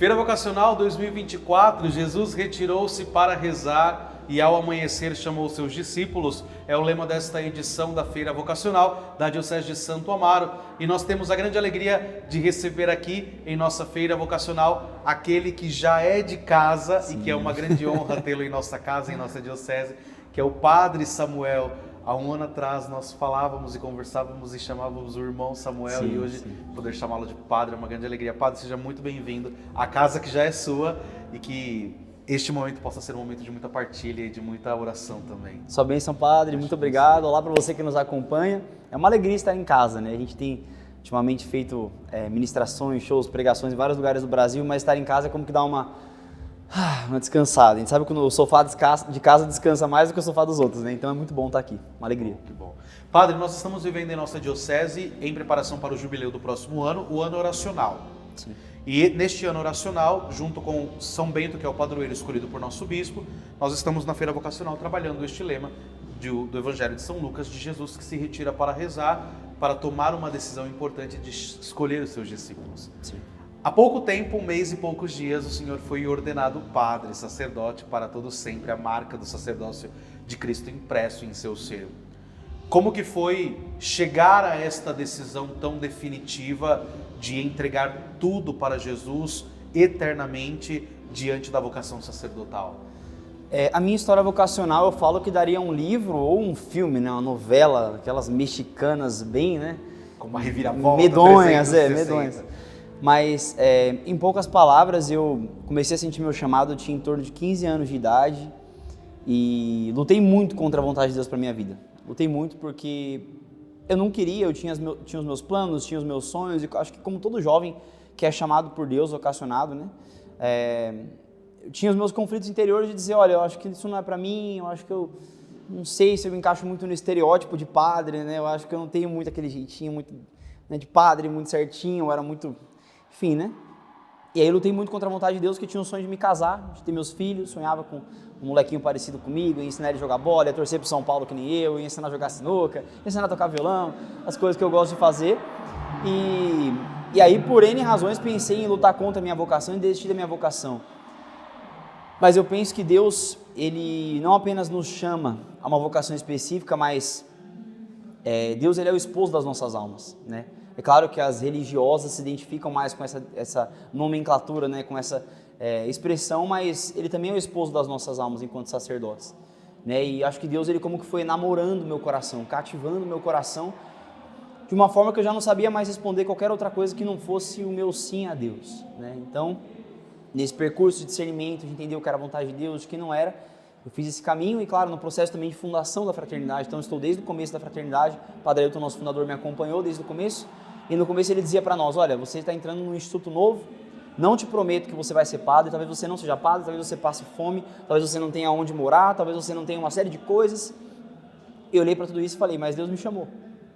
Feira Vocacional 2024, Jesus retirou-se para rezar e ao amanhecer chamou seus discípulos. É o lema desta edição da Feira Vocacional da Diocese de Santo Amaro. E nós temos a grande alegria de receber aqui em nossa Feira Vocacional aquele que já é de casa. Sim. E que é uma grande honra tê-lo em nossa casa, em nossa Diocese, que é o Padre Samuel. Há um ano atrás nós falávamos e conversávamos e chamávamos o irmão Samuel, sim, e hoje poder chamá-lo de Padre é uma grande alegria. Padre, seja muito bem-vindo à casa que já é sua e que este momento possa ser um momento de muita partilha e de muita oração também. Sua bênção, Padre, muito obrigado. Olá para você que nos acompanha. É uma alegria estar em casa, né? A gente tem ultimamente feito ministrações, shows, pregações em vários lugares do Brasil, mas estar em casa é como que dá uma descansada. A gente sabe que o sofá de casa descansa mais do que o sofá dos outros, né? Então é muito bom estar aqui, uma alegria. Que bom. Padre, nós estamos vivendo em nossa diocese em preparação para o jubileu do próximo ano, o ano oracional. Sim. E neste ano oracional, junto com São Bento, que é o padroeiro escolhido por nosso bispo, nós estamos na Feira Vocacional trabalhando este lema do Evangelho de São Lucas, de Jesus que se retira para rezar, para tomar uma decisão importante de escolher os seus discípulos. Sim. Há pouco tempo, um mês e poucos dias, o Senhor foi ordenado padre, sacerdote para todo sempre, a marca do sacerdócio de Cristo impresso em seu ser. Como que foi chegar a esta decisão tão definitiva de entregar tudo para Jesus eternamente diante da vocação sacerdotal? A minha história vocacional, eu falo que daria um livro ou um filme, né? Uma novela, aquelas mexicanas bem, né? Com uma reviravolta. Medonhas, medonhas. Mas, em poucas palavras, eu comecei a sentir meu chamado, eu tinha em torno de 15 anos de idade e lutei muito contra a vontade de Deus para minha vida. Lutei muito porque eu não queria, eu tinha os meus planos, tinha os meus sonhos, e acho que como todo jovem que é chamado por Deus, vocacionado, né? Eu tinha os meus conflitos interiores de dizer, olha, eu acho que isso não é para mim, eu acho que eu não sei se eu me encaixo muito no estereótipo de padre, né? Eu acho que eu não tenho muito aquele jeitinho muito, né, de padre, muito certinho, eu era muito... Enfim, né? E aí eu lutei muito contra a vontade de Deus, que eu tinha o sonho de me casar, de ter meus filhos, sonhava com um molequinho parecido comigo, ia ensinar ele a jogar bola, ia torcer pro São Paulo que nem eu, ia ensinar a jogar sinuca, ia ensinar a tocar violão, as coisas que eu gosto de fazer. E aí, por N razões, pensei em lutar contra a minha vocação e desistir da minha vocação. Mas eu penso que Deus, Ele não apenas nos chama a uma vocação específica, mas Deus, Ele é o esposo das nossas almas, né? É claro que as religiosas se identificam mais com essa nomenclatura, né, com essa expressão, mas Ele também é o esposo das nossas almas enquanto sacerdotes, né? E acho que Deus, Ele como que foi namorando meu coração, cativando meu coração, de uma forma que eu já não sabia mais responder qualquer outra coisa que não fosse o meu sim a Deus, né? Então, nesse percurso de discernimento, de entender o que era a vontade de Deus, o que não era, eu fiz esse caminho e, claro, no processo também de fundação da fraternidade. Então, eu estou desde o começo da fraternidade. O Padre Ailton, nosso fundador, me acompanhou desde o começo. E no começo ele dizia para nós, olha, você está entrando num instituto novo, não te prometo que você vai ser padre, talvez você não seja padre, talvez você passe fome, talvez você não tenha onde morar, talvez você não tenha uma série de coisas. Eu olhei para tudo isso e falei, mas Deus me chamou.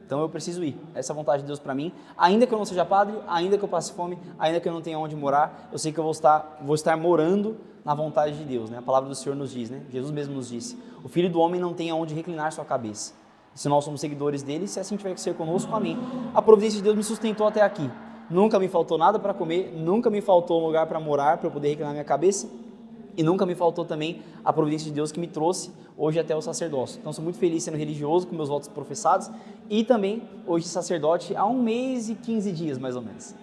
Então eu preciso ir, essa é a vontade de Deus para mim, ainda que eu não seja padre, ainda que eu passe fome, ainda que eu não tenha onde morar, eu sei que eu vou estar morando na vontade de Deus, né? A palavra do Senhor nos diz, né? Jesus mesmo nos disse, o Filho do Homem não tem aonde reclinar sua cabeça. Se nós somos seguidores dele, se assim tiver que ser conosco, amém. A providência de Deus me sustentou até aqui, nunca me faltou nada para comer, nunca me faltou um lugar para morar, para eu poder reclinar minha cabeça, e nunca me faltou também a providência de Deus que me trouxe hoje até o sacerdócio. Então sou muito feliz sendo religioso, com meus votos professados, e também hoje sacerdote há 1 mês e 15 dias mais ou menos.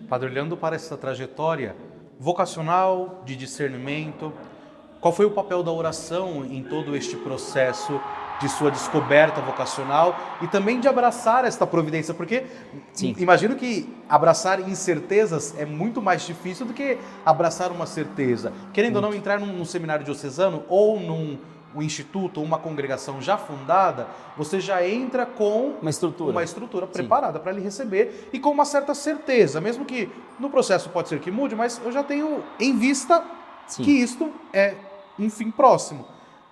Padre, olhando para essa trajetória vocacional, de discernimento, qual foi o papel da oração em todo este processo de sua descoberta vocacional e também de abraçar esta providência? Porque imagino que abraçar incertezas é muito mais difícil do que abraçar uma certeza. Querendo ou não, entrar num seminário diocesano ou num instituto ou uma congregação já fundada, você já entra com uma estrutura preparada para lhe receber e com uma certa certeza, mesmo que no processo pode ser que mude, mas eu já tenho em vista que isto é um fim próximo.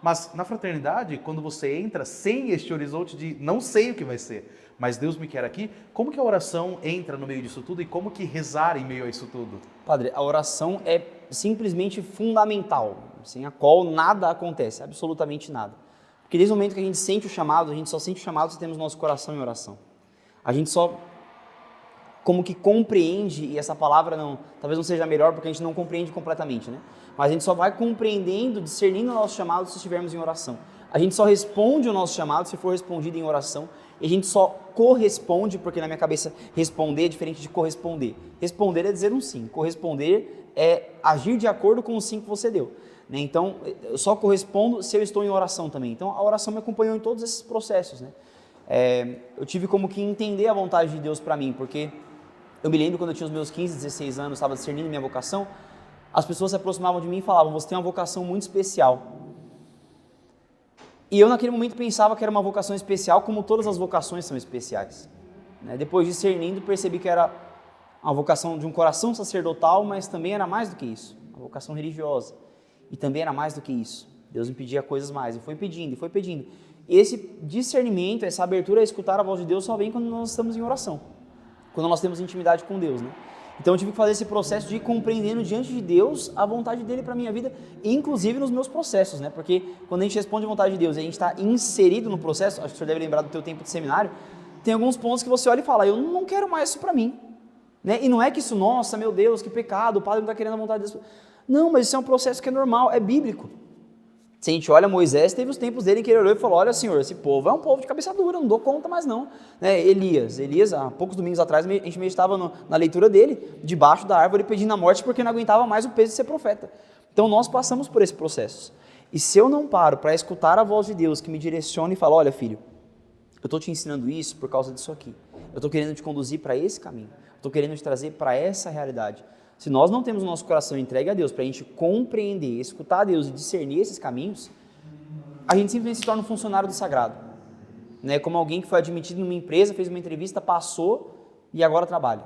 Mas na fraternidade, quando você entra sem este horizonte de não sei o que vai ser, mas Deus me quer aqui, como que a oração entra no meio disso tudo e como que rezar em meio a isso tudo? Padre, a oração é simplesmente fundamental, sem a qual nada acontece, absolutamente nada. Porque desde o momento que a gente sente o chamado, a gente só sente o chamado se temos nosso coração em oração. A gente só como que compreende, e essa palavra talvez não seja melhor porque a gente não compreende completamente, né? Mas a gente só vai compreendendo, discernindo o nosso chamado se estivermos em oração. A gente só responde o nosso chamado se for respondido em oração, e a gente só corresponde, porque na minha cabeça responder é diferente de corresponder. Responder é dizer um sim, corresponder é agir de acordo com o sim que você deu, né? Então, eu só correspondo se eu estou em oração também. Então, a oração me acompanhou em todos esses processos, né? Eu tive como que entender a vontade de Deus para mim, porque eu me lembro quando eu tinha os meus 15, 16 anos, estava discernindo minha vocação, as pessoas se aproximavam de mim e falavam, você tem uma vocação muito especial. E eu naquele momento pensava que era uma vocação especial, como todas as vocações são especiais, né? Depois discernindo, percebi que era uma vocação de um coração sacerdotal, mas também era mais do que isso, uma vocação religiosa. E também era mais do que isso. Deus me pedia coisas mais, e foi pedindo, e foi pedindo. Esse discernimento, essa abertura a escutar a voz de Deus só vem quando nós estamos em oração, quando nós temos intimidade com Deus, né? Então eu tive que fazer esse processo de ir compreendendo diante de Deus a vontade dele para a minha vida, inclusive nos meus processos, né? Porque quando a gente responde a vontade de Deus e a gente está inserido no processo, acho que o senhor deve lembrar do teu tempo de seminário, tem alguns pontos que você olha e fala, eu não quero mais isso para mim, né? E não é que isso, nossa, meu Deus, que pecado, o padre não está querendo a vontade de Deus. Não, mas isso é um processo que é normal, é bíblico. Se a gente olha Moisés, teve os tempos dele que ele olhou e falou, olha Senhor, esse povo é um povo de cabeça dura, não dou conta mais não, né? Elias, há poucos domingos atrás, a gente meditava na leitura dele, debaixo da árvore, pedindo a morte porque não aguentava mais o peso de ser profeta. Então nós passamos por esse processo, e se eu não paro para escutar a voz de Deus que me direciona e fala, olha filho, eu estou te ensinando isso por causa disso aqui, eu estou querendo te conduzir para esse caminho, eu estou querendo te trazer para essa realidade. Se nós não temos o nosso coração entregue a Deus para a gente compreender, escutar a Deus e discernir esses caminhos, a gente simplesmente se torna um funcionário do sagrado, né? Como alguém que foi admitido numa empresa, fez uma entrevista, passou e agora trabalha.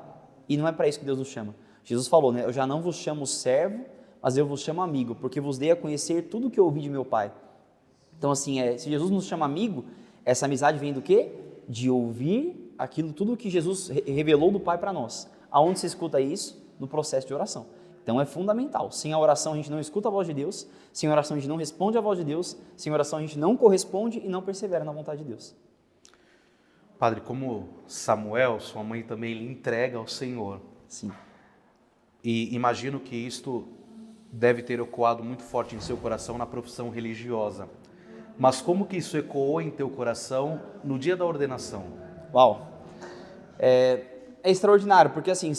E não é para isso que Deus nos chama. Jesus falou, né? Eu já não vos chamo servo, mas eu vos chamo amigo, porque vos dei a conhecer tudo o que eu ouvi de meu Pai. Então assim, se Jesus nos chama amigo, essa amizade vem do quê? De ouvir aquilo, tudo que Jesus revelou do Pai para nós. Aonde se escuta isso? No processo de oração. Então é fundamental. Sem a oração a gente não escuta a voz de Deus, sem a oração a gente não responde à voz de Deus, sem a oração a gente não corresponde e não persevera na vontade de Deus. Padre, como Samuel, sua mãe também lhe entrega ao Senhor. Sim. E imagino que isto deve ter ecoado muito forte em seu coração na profissão religiosa. Mas como que isso ecoou em teu coração no dia da ordenação? Uau! É extraordinário, porque assim,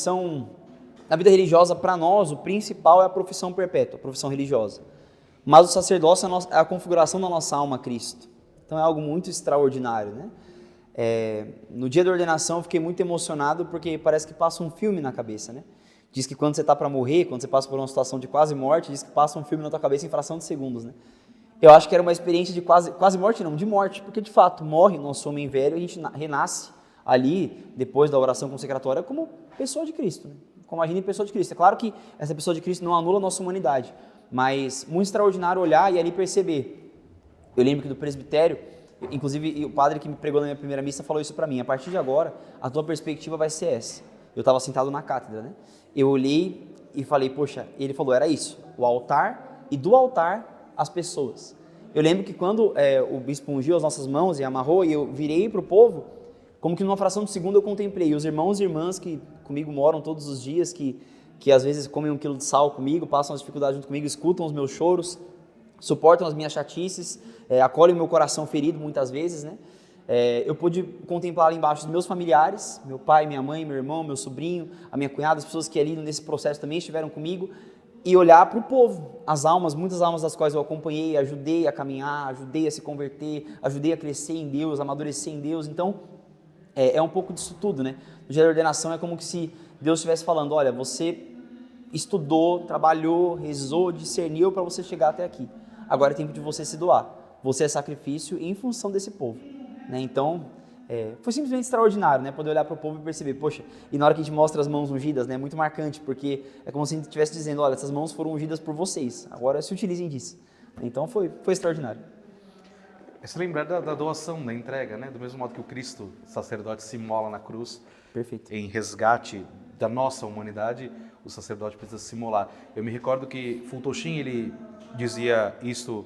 na vida religiosa, para nós, o principal é a profissão perpétua, a profissão religiosa. Mas o sacerdócio é a configuração da nossa alma a Cristo. Então é algo muito extraordinário, né? No dia da ordenação eu fiquei muito emocionado porque parece que passa um filme na cabeça, né? Diz que quando você está para morrer, quando você passa por uma situação de quase morte, diz que passa um filme na tua cabeça em fração de segundos, né? Eu acho que era uma experiência de quase morte, não, de morte, porque de fato morre o nosso homem velho e a gente renasce ali, depois da oração consecratória, como pessoa de Cristo, né? Como agindo em pessoa de Cristo. É claro que essa pessoa de Cristo não anula a nossa humanidade, mas muito extraordinário olhar e ali perceber. Eu lembro que do presbitério, inclusive o padre que me pregou na minha primeira missa falou isso para mim, a partir de agora, a tua perspectiva vai ser essa. Eu estava sentado na cátedra, né? Eu olhei e falei, poxa, ele falou, era isso, o altar e do altar as pessoas. Eu lembro que quando o bispo ungiu as nossas mãos e amarrou e eu virei para o povo, como que numa fração de segundo eu contemplei os irmãos e irmãs que comigo moram todos os dias, que às vezes comem 1 quilo de sal comigo, passam as dificuldades junto comigo, escutam os meus choros, suportam as minhas chatices, acolhem o meu coração ferido muitas vezes, né? Eu pude contemplar ali embaixo os meus familiares, meu pai, minha mãe, meu irmão, meu sobrinho, a minha cunhada, as pessoas que ali nesse processo também estiveram comigo, e olhar para o povo, as almas, muitas almas das quais eu acompanhei, ajudei a caminhar, ajudei a se converter, ajudei a crescer em Deus, a amadurecer em Deus. Então, é um pouco disso tudo, né? No dia da ordenação é como que se Deus estivesse falando, olha, você estudou, trabalhou, rezou, discerniu para você chegar até aqui. Agora é tempo de você se doar. Você é sacrifício em função desse povo, né? Então, foi simplesmente extraordinário, né? Poder olhar para o povo e perceber, poxa, e na hora que a gente mostra as mãos ungidas, né? É muito marcante, porque é como se a gente estivesse dizendo, olha, essas mãos foram ungidas por vocês, agora se utilizem disso. Então foi extraordinário. É se lembrar da doação, da entrega, né? Do mesmo modo que o Cristo, sacerdote, se imola na cruz. Perfeito. Em resgate da nossa humanidade, o sacerdote precisa se imolar. Eu me recordo que Fultochin, ele dizia isso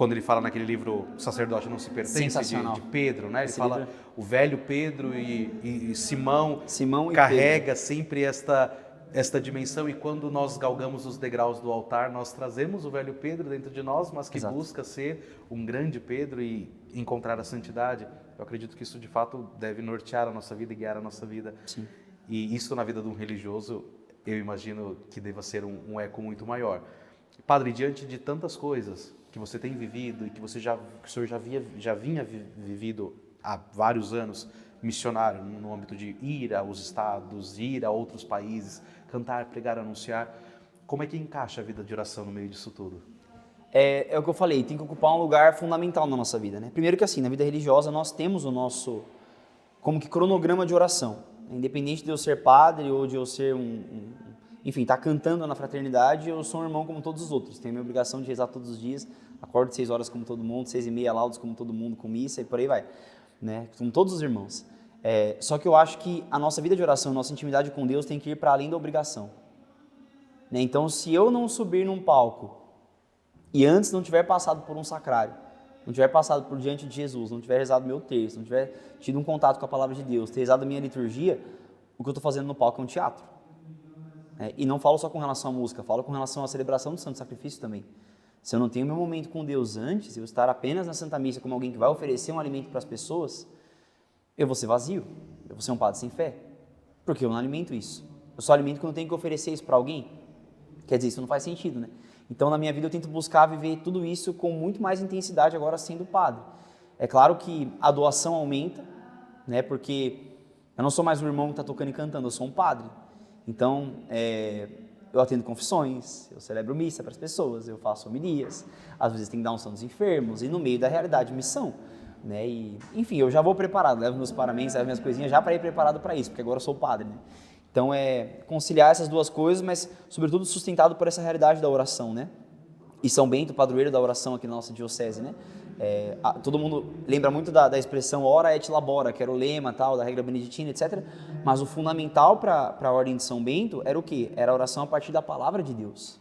quando ele fala naquele livro O Sacerdote Não Se Pertence, Sensacional. de Pedro, né? Ele Esse fala livro. o velho Pedro e Simão Simão e carrega sempre esta dimensão, e quando nós galgamos os degraus do altar, nós trazemos o velho Pedro dentro de nós, mas que Exato. busca ser um grande Pedro e encontrar a santidade. Eu acredito que isso de fato deve nortear a nossa vida e guiar a nossa vida. Sim. E isso na vida de um religioso, eu imagino que deva ser um eco muito maior. Padre, diante de tantas coisas que você tem vivido e que o senhor já vinha vivido há vários anos, missionário no âmbito de ir aos estados, ir a outros países, cantar, pregar, anunciar, como é que encaixa a vida de oração no meio disso tudo? É o que eu falei, tem que ocupar um lugar fundamental na nossa vida, né? Primeiro que assim, na vida religiosa nós temos o nosso, como que cronograma de oração. Independente de eu ser padre ou de eu ser enfim, tá cantando na fraternidade, eu sou um irmão como todos os outros. Tenho a minha obrigação de rezar todos os dias, acordo 6 horas como todo mundo, 6h30 laudos como todo mundo, com missa e por aí vai, né? Como todos os irmãos. Só que eu acho que a nossa vida de oração, a nossa intimidade com Deus tem que ir para além da obrigação, né? Então, se eu não subir num palco e antes não tiver passado por um sacrário, não tiver passado por diante de Jesus, não tiver rezado meu terço, não tiver tido um contato com a palavra de Deus, ter rezado a minha liturgia, o que eu estou fazendo no palco é um teatro. E não falo só com relação à música, falo com relação à celebração do Santo Sacrifício também. Se eu não tenho meu momento com Deus antes, eu estar apenas na Santa Missa como alguém que vai oferecer um alimento para as pessoas, eu vou ser vazio, eu vou ser um padre sem fé, porque eu não alimento isso. Eu só alimento quando eu tenho que oferecer isso para alguém. Quer dizer, isso não faz sentido, né? Então, na minha vida, eu tento buscar viver tudo isso com muito mais intensidade agora sendo padre. É claro que a doação aumenta, né? Porque eu não sou mais um irmão que está tocando e cantando, eu sou um padre. Então, eu atendo confissões, eu celebro missa para as pessoas, eu faço homilias, às vezes tem que dar unção dos enfermos, e no meio da realidade, missão, né? E, enfim, eu já vou preparado, levo meus paramentos, levo minhas coisinhas já para ir preparado para isso, porque agora eu sou padre, né? Então, conciliar essas duas coisas, mas, sobretudo, sustentado por essa realidade da oração, né? E São Bento, padroeiro da oração aqui na nossa diocese, né? Todo mundo lembra muito da expressão ora et labora, que era o lema tal, da regra beneditina, etc. Mas o fundamental para a ordem de São Bento era o quê? Era a oração a partir da palavra de Deus.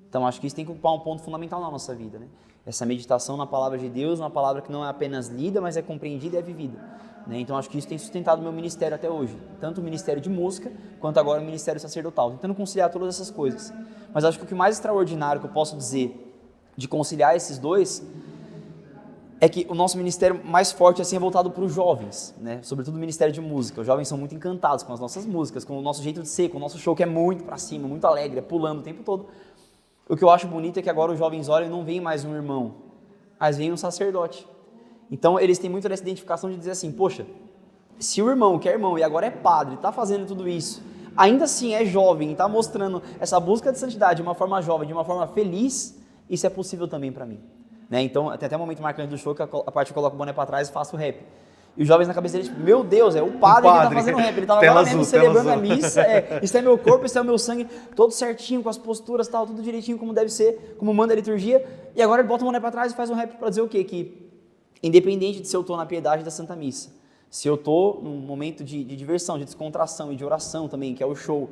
Então, acho que isso tem que ocupar um ponto fundamental na nossa vida, né? Essa meditação na palavra de Deus, uma palavra que não é apenas lida, mas é compreendida e é vivida, né? Então, acho que isso tem sustentado o meu ministério até hoje, tanto o ministério de música, quanto agora o ministério sacerdotal, tentando conciliar todas essas coisas. Mas acho que o que mais extraordinário que eu posso dizer de conciliar esses dois é que o nosso ministério mais forte assim é voltado para os jovens, né? Sobretudo o ministério de música. Os jovens são muito encantados com as nossas músicas, com o nosso jeito de ser, com o nosso show que é muito para cima, muito alegre, pulando o tempo todo. O que eu acho bonito é que agora os jovens olham e não veem mais um irmão, mas veem um sacerdote. Então eles têm muito dessa identificação de dizer assim, poxa, se o irmão que é irmão e agora é padre, está fazendo tudo isso, ainda assim é jovem, está mostrando essa busca de santidade de uma forma jovem, de uma forma feliz, isso é possível também para mim, né? Então tem até um momento marcante do show que a parte eu coloco o boné para trás e faço o rap. E os jovens na cabeça deles, meu Deus, é o padre que está fazendo rap, ele estava agora mesmo celebrando a missa, isso é meu corpo, isso é o meu sangue, todo certinho, com as posturas, tal, tudo direitinho como deve ser, como manda a liturgia, e agora ele bota o boné para trás e faz um rap para dizer o quê? Que independente de se eu estou na piedade da Santa Missa, se eu estou num momento de diversão, de descontração e de oração também, que é o show,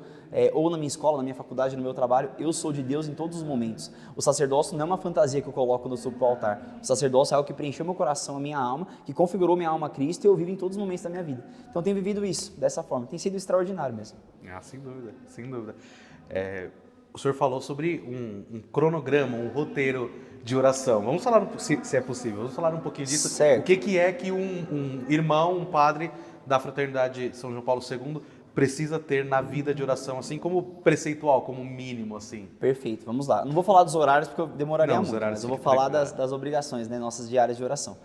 ou na minha escola, na minha faculdade, no meu trabalho, eu sou de Deus em todos os momentos. O sacerdócio não é uma fantasia que eu coloco quando eu subo para o altar. O sacerdócio é algo que preencheu meu coração, a minha alma, que configurou minha alma a Cristo e eu vivo em todos os momentos da minha vida. Então eu tenho vivido isso, dessa forma. Tem sido extraordinário mesmo. Sem dúvida, sem dúvida. O senhor falou sobre um cronograma, um roteiro de oração. Vamos falar, se é possível, vamos falar um pouquinho disso. Certo. O que é que um irmão, um padre da Fraternidade São João Paulo II precisa ter na vida de oração, assim como preceitual, como mínimo, assim? Perfeito, vamos lá. Não vou falar dos horários porque eu demoraria Não, muito, mas eu vou falar das obrigações, né, nossas diárias de oração.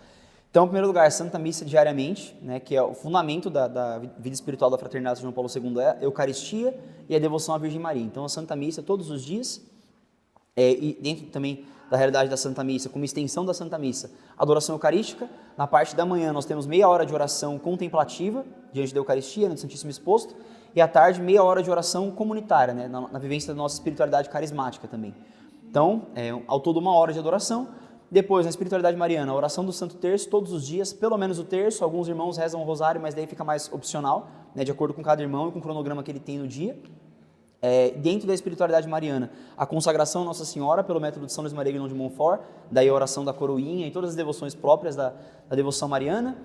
Então, em primeiro lugar, Santa Missa diariamente, né, que é o fundamento da vida espiritual da Fraternidade São João Paulo II, é a Eucaristia e a devoção à Virgem Maria. Então, a Santa Missa todos os dias, e dentro também da realidade da Santa Missa, como extensão da Santa Missa, adoração eucarística. Na parte da manhã nós temos meia hora de oração contemplativa, diante da Eucaristia, no Santíssimo Exposto, e à tarde meia hora de oração comunitária, né, na vivência da nossa espiritualidade carismática também. Então, ao todo 1 hora de adoração. Depois, na espiritualidade mariana, a oração do Santo Terço todos os dias, pelo menos o terço. Alguns irmãos rezam o rosário, mas daí fica mais opcional, né, de acordo com cada irmão e com o cronograma que ele tem no dia. dentro da espiritualidade mariana, a consagração a Nossa Senhora pelo método de São Luís Maria Grignon de Montfort, daí a oração da coroinha e todas as devoções próprias da devoção mariana.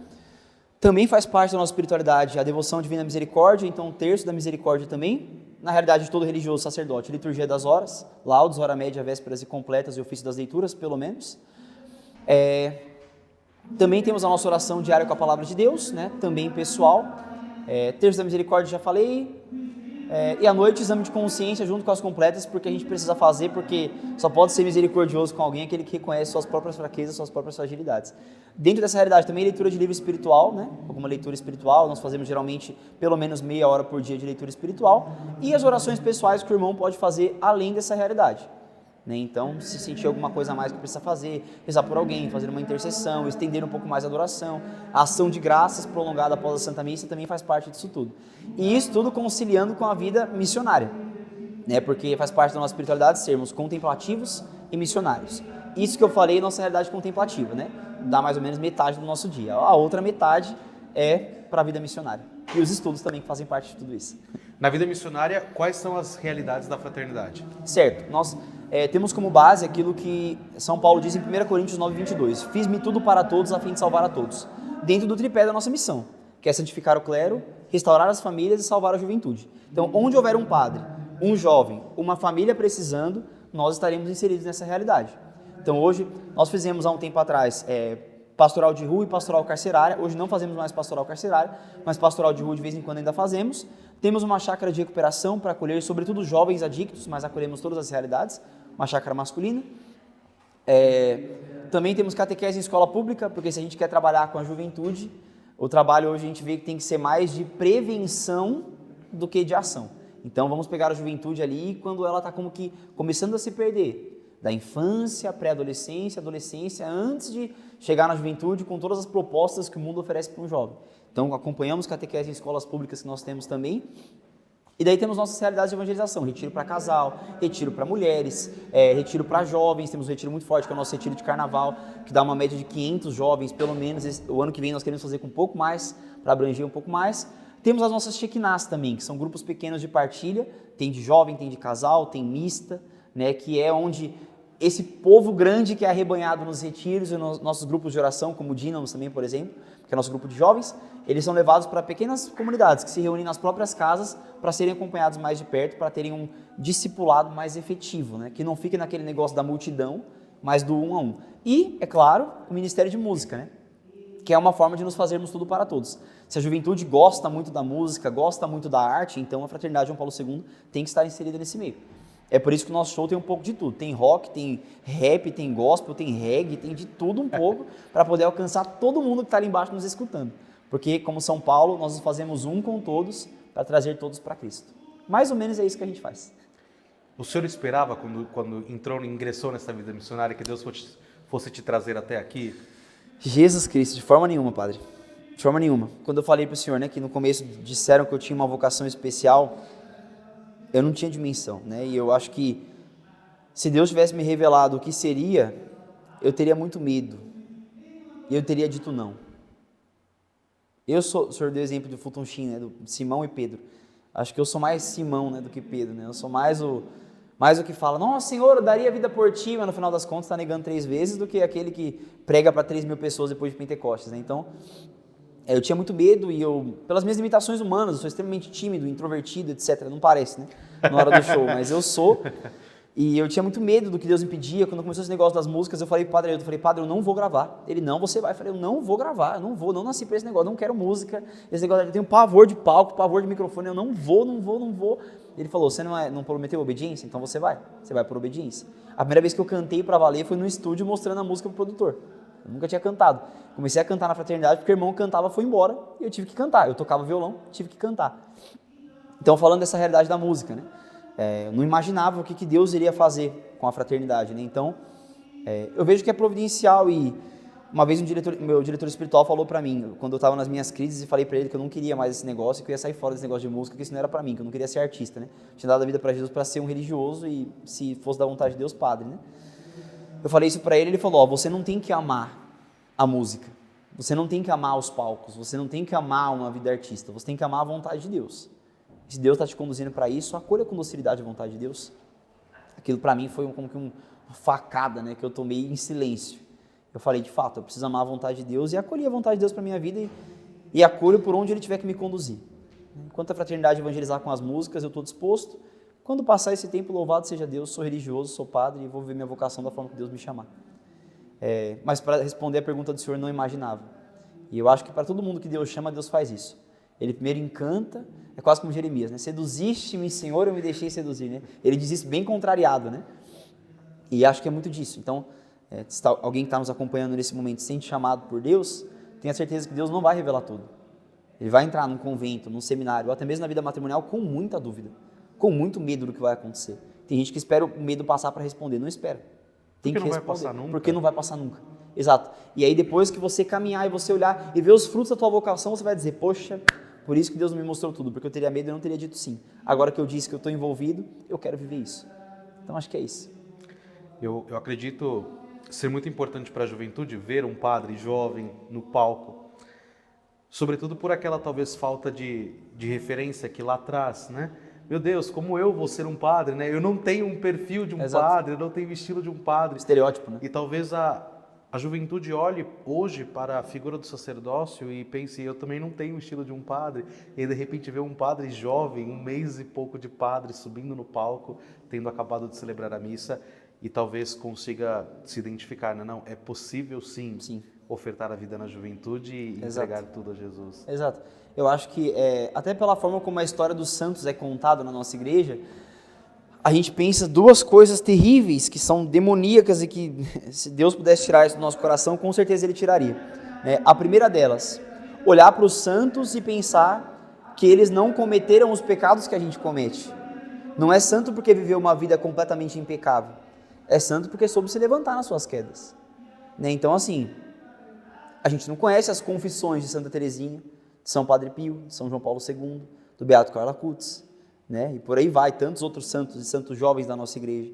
Também faz parte da nossa espiritualidade a devoção à Divina Misericórdia, então o terço da misericórdia também, na realidade de todo religioso sacerdote, liturgia das horas, laudos, hora média, vésperas e completas e ofício das leituras, pelo menos. Também temos a nossa oração diária com a Palavra de Deus, né? Também pessoal. Terço da misericórdia já falei. E à noite, exame de consciência junto com as completas, porque a gente precisa fazer, porque só pode ser misericordioso com alguém aquele que reconhece suas próprias fraquezas, suas próprias fragilidades. Dentro dessa realidade também leitura de livro espiritual, né? Alguma leitura espiritual, nós fazemos geralmente pelo menos meia hora por dia de leitura espiritual, e as orações pessoais que o irmão pode fazer além dessa realidade. Então, se sentir alguma coisa a mais que precisa fazer, rezar por alguém, fazer uma intercessão, estender um pouco mais a adoração, a ação de graças prolongada após a Santa Missa também faz parte disso tudo. E isso tudo conciliando com a vida missionária, né? Porque faz parte da nossa espiritualidade sermos contemplativos e missionários. Isso que eu falei é nossa realidade contemplativa, né? Dá mais ou menos metade do nosso dia. A outra metade é para a vida missionária. E os estudos também fazem parte de tudo isso. Na vida missionária, quais são as realidades da fraternidade? Certo, nós temos como base aquilo que São Paulo diz em 1 Coríntios 9:22, fiz-me tudo para todos a fim de salvar a todos, dentro do tripé da nossa missão, que é santificar o clero, restaurar as famílias e salvar a juventude. Então, onde houver um padre, um jovem, uma família precisando, nós estaremos inseridos nessa realidade. Então, hoje, nós fizemos há um tempo atrás pastoral de rua e pastoral carcerária. Hoje não fazemos mais pastoral carcerária, mas pastoral de rua de vez em quando ainda fazemos. Temos uma chácara de recuperação para acolher, sobretudo, jovens adictos, mas acolhemos todas as realidades, uma chácara masculina. Também temos catequese em escola pública, porque se a gente quer trabalhar com a juventude, o trabalho hoje a gente vê que tem que ser mais de prevenção do que de ação. Então vamos pegar a juventude ali quando ela está como que começando a se perder, da infância, pré-adolescência, adolescência, antes de chegar na juventude com todas as propostas que o mundo oferece para um jovem. Então acompanhamos catequese em escolas públicas que nós temos também. E daí temos nossas realidades de evangelização, retiro para casal, retiro para mulheres, retiro para jovens, temos um retiro muito forte que é o nosso retiro de carnaval, que dá uma média de 500 jovens, pelo menos. O ano que vem nós queremos fazer com um pouco mais, para abranger um pouco mais. Temos as nossas shekinahs também, que são grupos pequenos de partilha, tem de jovem, tem de casal, tem mista, né, que é onde esse povo grande que é arrebanhado nos retiros e nos nossos grupos de oração, como o Dínamos também, por exemplo, que é nosso grupo de jovens, eles são levados para pequenas comunidades que se reúnem nas próprias casas para serem acompanhados mais de perto, para terem um discipulado mais efetivo, né? Que não fique naquele negócio da multidão, mas do um a um. E, é claro, o Ministério de Música, né? Que é uma forma de nos fazermos tudo para todos. Se a juventude gosta muito da música, gosta muito da arte, então a Fraternidade João Paulo II tem que estar inserida nesse meio. É por isso que o nosso show tem um pouco de tudo. Tem rock, tem rap, tem gospel, tem reggae, tem de tudo um pouco para poder alcançar todo mundo que está ali embaixo nos escutando. Porque, como São Paulo, nós nos fazemos um com todos para trazer todos para Cristo. Mais ou menos é isso que a gente faz. O senhor esperava, quando ingressou nessa vida missionária, que Deus fosse te trazer até aqui? Jesus Cristo, de forma nenhuma, padre. De forma nenhuma. Quando eu falei para o senhor, né, que no começo disseram que eu tinha uma vocação especial, eu não tinha dimensão, né? E eu acho que se Deus tivesse me revelado o que seria, eu teria muito medo. E eu teria dito não. O senhor deu o exemplo do Fulton Sheen, né, do Simão e Pedro. Acho que eu sou mais Simão, né, do que Pedro, né? Eu sou mais o que fala, nossa, Senhor, eu daria a vida por ti, mas no final das contas está negando 3 vezes, do que aquele que prega para 3.000 pessoas depois de Pentecostes, né? Então, eu tinha muito medo e pelas minhas limitações humanas, eu sou extremamente tímido, introvertido, etc. Não parece, né? Na hora do show, mas eu sou. E eu tinha muito medo do que Deus me pedia. Quando começou esse negócio das músicas, eu falei pro padre, eu não vou gravar. Ele, não, você vai. Eu falei, eu não vou gravar, não nasci para esse negócio, não quero música. Esse negócio, eu tenho pavor de palco, pavor de microfone, eu não vou. Ele falou, você não prometeu obediência? Então você vai por obediência. A primeira vez que eu cantei para valer foi no estúdio mostrando a música pro produtor. Eu nunca tinha cantado. Comecei a cantar na fraternidade porque o irmão cantava, foi embora e eu tive que cantar. Eu tocava violão, tive que cantar. Então, falando dessa realidade da música, né? Eu não imaginava o que Deus iria fazer com a fraternidade, né? Então, eu vejo que é providencial. E uma vez meu diretor espiritual falou para mim, quando eu estava nas minhas crises, e falei para ele que eu não queria mais esse negócio, que eu ia sair fora desse negócio de música, que isso não era para mim, que eu não queria ser artista, né? Eu tinha dado a vida para Jesus para ser um religioso e, se fosse da vontade de Deus, padre, né? Eu falei isso para ele, ele falou, você não tem que amar a música, você não tem que amar os palcos, você não tem que amar uma vida artista, você tem que amar a vontade de Deus. Se Deus está te conduzindo para isso, acolha com docilidade a vontade de Deus. Aquilo para mim foi como que uma facada, né, que eu tomei em silêncio. Eu falei, de fato, eu preciso amar a vontade de Deus e acolher a vontade de Deus para minha vida e acolho por onde Ele tiver que me conduzir. Enquanto a fraternidade evangelizar com as músicas, eu estou disposto. Quando passar esse tempo, louvado seja Deus, sou religioso, sou padre e vou viver minha vocação da forma que Deus me chamar. Mas para responder a pergunta do senhor, não imaginava. E eu acho que para todo mundo que Deus chama, Deus faz isso. Ele primeiro encanta, é quase como Jeremias, né? Seduziste-me, Senhor, eu me deixei seduzir, né? Ele diz isso bem contrariado, né? E acho que é muito disso. Então, se alguém que está nos acompanhando nesse momento se sente chamado por Deus, tenha certeza que Deus não vai revelar tudo. Ele vai entrar num convento, num seminário, ou até mesmo na vida matrimonial com muita dúvida, com muito medo do que vai acontecer. Tem gente que espera o medo passar para responder, não espera. Tem que responder, vai passar nunca. Porque não vai passar nunca. Exato. E aí depois que você caminhar e você olhar e ver os frutos da tua vocação, você vai dizer, poxa, por isso que Deus não me mostrou tudo, porque eu teria medo e não teria dito sim. Agora que eu disse que eu estou envolvido, eu quero viver isso. Então acho que é isso. Eu acredito ser muito importante para a juventude ver um padre jovem no palco, sobretudo por aquela talvez falta de referência que lá atrás, né? Meu Deus, como eu vou ser um padre, né? Eu não tenho um perfil de um padre, eu não tenho o estilo de um padre. Estereótipo, né? E talvez a juventude olhe hoje para a figura do sacerdócio e pense, eu também não tenho o estilo de um padre. E de repente vê um padre jovem, 1 mês e pouco de padre, subindo no palco, tendo acabado de celebrar a missa, e talvez consiga se identificar, né? Não, é possível sim ofertar a vida na juventude e entregar tudo a Jesus. Exato. Eu acho que, até pela forma como a história dos santos é contada na nossa igreja, a gente pensa 2 coisas terríveis, que são demoníacas e que, se Deus pudesse tirar isso do nosso coração, com certeza Ele tiraria. A primeira delas, olhar para os santos e pensar que eles não cometeram os pecados que a gente comete. Não é santo porque viveu uma vida completamente impecável, é santo porque soube se levantar nas suas quedas. Então, assim, a gente não conhece as confissões de Santa Teresinha, de São Padre Pio, de São João Paulo II, do Beato Carlo Acutis, né? E por aí vai, tantos outros santos e santos jovens da nossa igreja.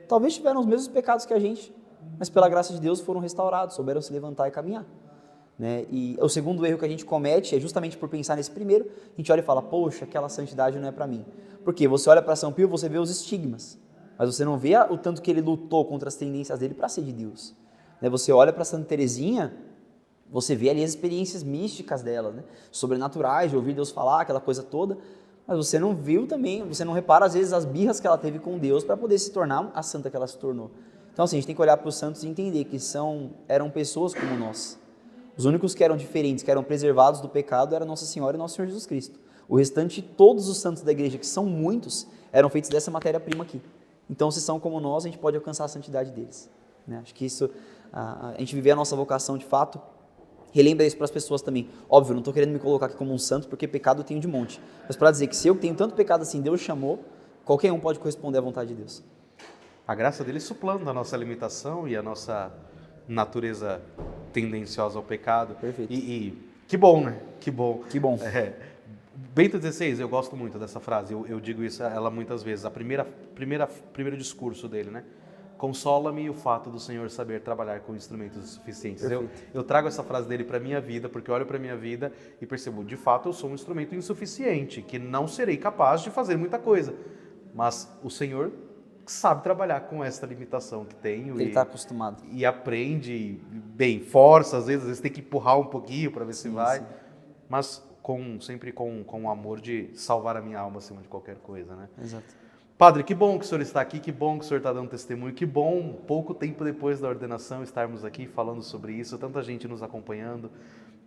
Talvez tiveram os mesmos pecados que a gente, mas pela graça de Deus foram restaurados, souberam se levantar e caminhar. Né? E o segundo erro que a gente comete é justamente por pensar nesse primeiro, a gente olha e fala, poxa, aquela santidade não é para mim. Porque você olha para São Pio, você vê os estigmas, mas você não vê o tanto que ele lutou contra as tendências dele para ser de Deus. Né? Você olha para Santa Teresinha, você vê ali as experiências místicas dela, né? Sobrenaturais, de ouvir Deus falar, aquela coisa toda, mas você não viu também, você não repara às vezes as birras que ela teve com Deus para poder se tornar a santa que ela se tornou. Então assim, a gente tem que olhar para os santos e entender que eram pessoas como nós. Os únicos que eram diferentes, que eram preservados do pecado, era Nossa Senhora e Nosso Senhor Jesus Cristo. O restante, todos os santos da igreja, que são muitos, eram feitos dessa matéria-prima aqui. Então, se são como nós, a gente pode alcançar a santidade deles. Né? Acho que isso, a gente viver a nossa vocação de fato, relembra isso para as pessoas também. Óbvio, não estou querendo me colocar aqui como um santo, porque pecado eu tenho de monte. Mas para dizer que se eu tenho tanto pecado assim, Deus chamou, qualquer um pode corresponder à vontade de Deus. A graça dele suplanta a nossa limitação e a nossa natureza tendenciosa ao pecado. Perfeito. E que bom, né? Que bom. Que bom. Bento XVI, eu gosto muito dessa frase, eu digo isso a ela muitas vezes. Primeiro discurso dele, né? Consola-me o fato do Senhor saber trabalhar com instrumentos suficientes. Eu trago essa frase dele para a minha vida, porque eu olho para a minha vida e percebo, de fato, eu sou um instrumento insuficiente, que não serei capaz de fazer muita coisa. Mas o Senhor sabe trabalhar com essa limitação que tenho. Ele está acostumado. E aprende, bem, força, às vezes tem que empurrar um pouquinho para ver se vai. Sim. Mas sempre com o amor de salvar a minha alma acima de qualquer coisa, né? Exato. Padre, que bom que o senhor está aqui, que bom que o senhor está dando testemunho, que bom, pouco tempo depois da ordenação, estarmos aqui falando sobre isso, tanta gente nos acompanhando,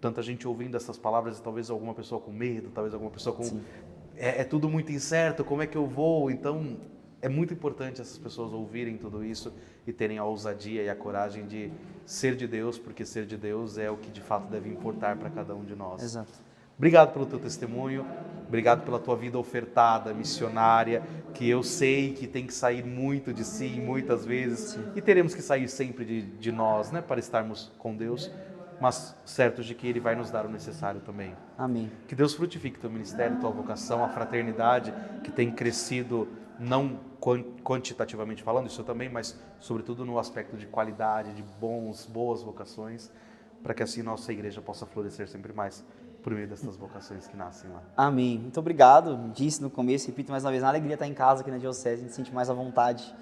tanta gente ouvindo essas palavras, e talvez alguma pessoa com medo, talvez alguma pessoa com... É tudo muito incerto, como é que eu vou? Então, é muito importante essas pessoas ouvirem tudo isso e terem a ousadia e a coragem de ser de Deus, porque ser de Deus é o que de fato deve importar para cada um de nós. Exato. Obrigado pelo teu testemunho, obrigado pela tua vida ofertada, missionária, que eu sei que tem que sair muito de si, muitas vezes, e teremos que sair sempre de nós, né, para estarmos com Deus, mas certos de que Ele vai nos dar o necessário também. Amém. Que Deus frutifique teu ministério, tua vocação, a fraternidade que tem crescido, não quantitativamente falando, isso também, mas sobretudo no aspecto de qualidade, de boas vocações. para que assim nossa igreja possa florescer sempre mais por meio dessas vocações que nascem lá. Amém. Muito obrigado. Disse no começo, repito mais uma vez, uma alegria estar em casa aqui na Diocese, a gente se sente mais à vontade,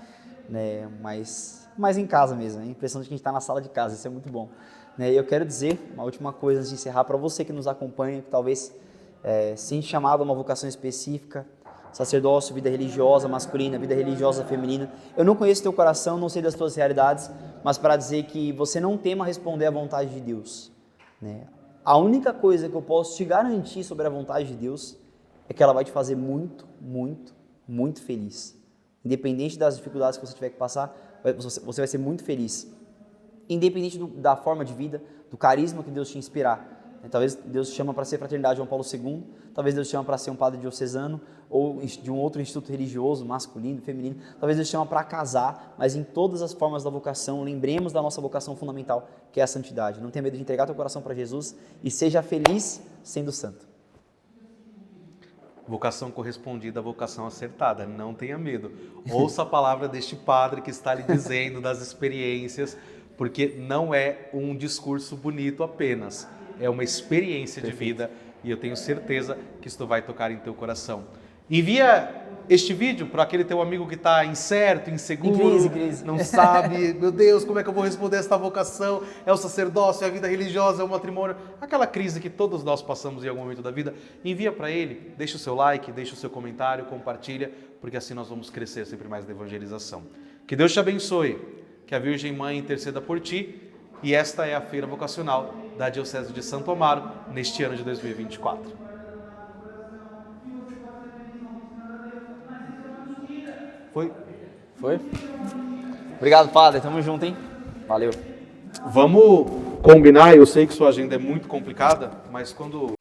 né? mais em casa mesmo, a impressão de que a gente está na sala de casa, isso é muito bom. Né? Eu quero dizer uma última coisa antes de encerrar, para você que nos acompanha, que talvez sente chamado a uma vocação específica, sacerdócio, vida religiosa masculina, vida religiosa feminina. Eu não conheço teu coração, não sei das tuas realidades, mas para dizer que você não tema responder à vontade de Deus. Né? A única coisa que eu posso te garantir sobre a vontade de Deus é que ela vai te fazer muito, muito, muito feliz. Independente das dificuldades que você tiver que passar, você vai ser muito feliz. Independente da forma de vida, do carisma que Deus te inspirar. Talvez Deus te chama para ser fraternidade João Paulo II, talvez Deus te chama para ser um padre diocesano ou de um outro instituto religioso, masculino, feminino, talvez Deus te chama para casar, mas em todas as formas da vocação, lembremos da nossa vocação fundamental, que é a santidade. Não tenha medo de entregar teu coração para Jesus e seja feliz sendo santo. Vocação correspondida, vocação acertada, não tenha medo. Ouça a palavra deste padre que está lhe dizendo das experiências, porque não é um discurso bonito apenas, é uma experiência de vida e eu tenho certeza que isso vai tocar em teu coração. Envia este vídeo para aquele teu amigo que está incerto, inseguro, crise. Não sabe, meu Deus, como é que eu vou responder esta vocação? É o sacerdócio, é a vida religiosa, é o matrimônio, aquela crise que todos nós passamos em algum momento da vida. Envia para ele, deixa o seu like, deixa o seu comentário, compartilha, porque assim nós vamos crescer sempre mais na evangelização. Que Deus te abençoe, que a Virgem Mãe interceda por ti. E esta é a feira vocacional da Diocese de Santo Amaro, neste ano de 2024. Foi? Obrigado, padre. Tamo junto, hein? Valeu. Vamos combinar, eu sei que sua agenda é muito complicada, mas quando